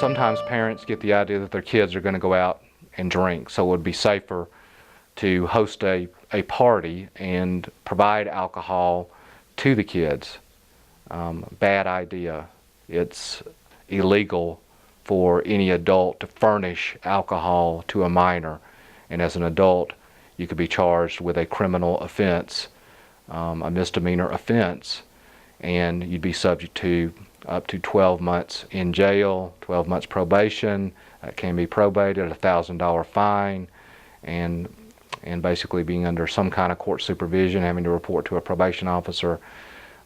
Sometimes parents get the idea that their kids are going to go out and drink, so it would be safer to host a party and provide alcohol to the kids. Bad idea. It's illegal for any adult to furnish alcohol to a minor, and as an adult you could be charged with a criminal offense, a misdemeanor offense, and you'd be subject to up to 12 months in jail, 12 months probation. That can be probated, $1,000 fine, and basically being under some kind of court supervision, having to report to a probation officer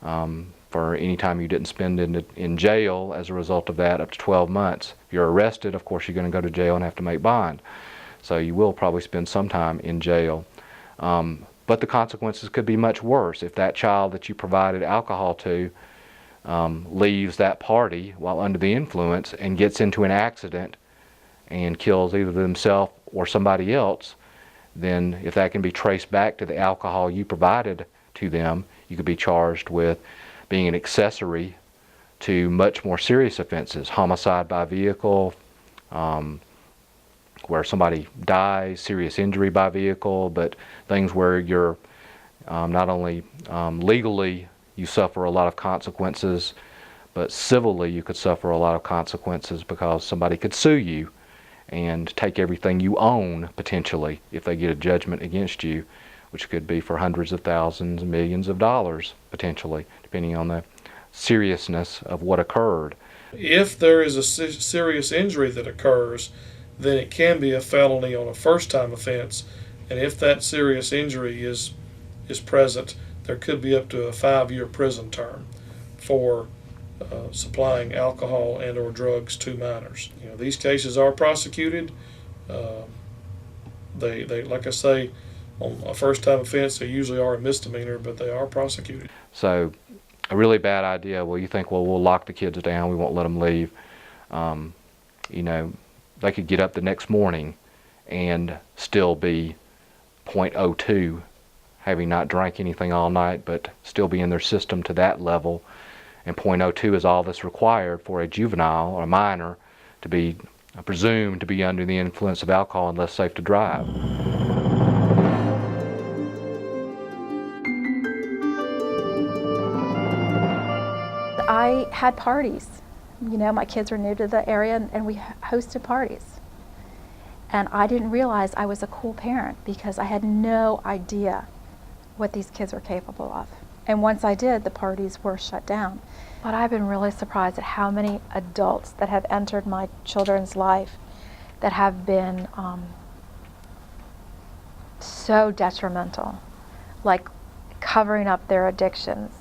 for any time you didn't spend in jail as a result of that, up to 12 months. If you're arrested, of course, you're going to go to jail and have to make bond. So you will probably spend some time in jail. But the consequences could be much worse if that child that you provided alcohol to leaves that party while under the influence and gets into an accident and kills either themselves or somebody else. Then if that can be traced back to the alcohol you provided to them, you could be charged with being an accessory to much more serious offenses, homicide by vehicle, where somebody dies, serious injury by vehicle, but things where you're not only legally you suffer a lot of consequences, but civilly you could suffer a lot of consequences because somebody could sue you and take everything you own potentially if they get a judgment against you, which could be for hundreds of thousands, millions of dollars potentially, depending on the seriousness of what occurred. If there is a serious injury that occurs, then it can be a felony on a first-time offense, and if that serious injury is present, there could be up to a 5-year prison term for supplying alcohol and or drugs to minors. You know, these cases are prosecuted. They like I say, on a first-time offense, they usually are a misdemeanor, but they are prosecuted. So a really bad idea. Well, you think, well, we'll lock the kids down, we won't let them leave. You know, they could get up the next morning and still be .02, having not drank anything all night, but still be in their system to that level. And .02 is all that's required for a juvenile or a minor to be presumed to be under the influence of alcohol and less safe to drive. I had parties. You know, my kids were new to the area and we hosted parties. And I didn't realize I was a cool parent because I had no idea what these kids were capable of. And once I did, the parties were shut down. But I've been really surprised at how many adults that have entered my children's life that have been so detrimental, like covering up their addictions,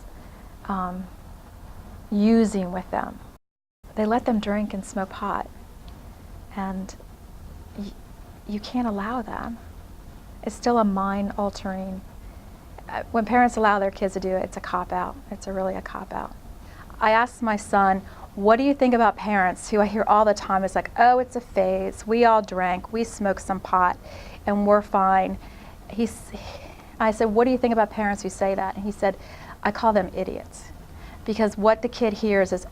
using with them. They let them drink and smoke pot, and you can't allow that. It's still a mind-altering. When parents allow their kids to do it, it's a cop-out. It's really a cop-out. I asked my son, what do you think about parents who I hear all the time, it's like, oh, it's a phase. We all drank, we smoked some pot, and we're fine. I said, what do you think about parents who say that? And he said, I call them idiots. Because what the kid hears is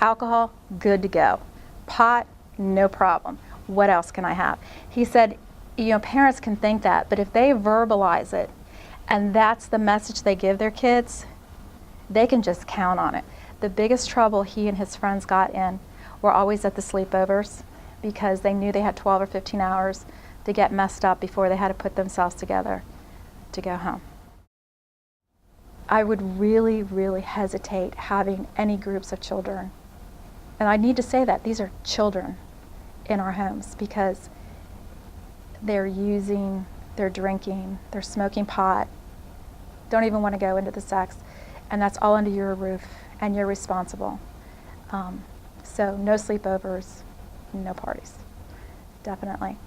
alcohol, good to go. Pot, no problem. What else can I have? He said, you know, parents can think that, but if they verbalize it, and that's the message they give their kids, they can just count on it. The biggest trouble he and his friends got in were always at the sleepovers because they knew they had 12 or 15 hours to get messed up before they had to put themselves together to go home. I would really, really hesitate having any groups of children. And I need to say that these are children in our homes because they're using, they're drinking, they're smoking pot, don't even want to go into the sex, and that's all under your roof, and you're responsible. So no sleepovers, no parties, definitely.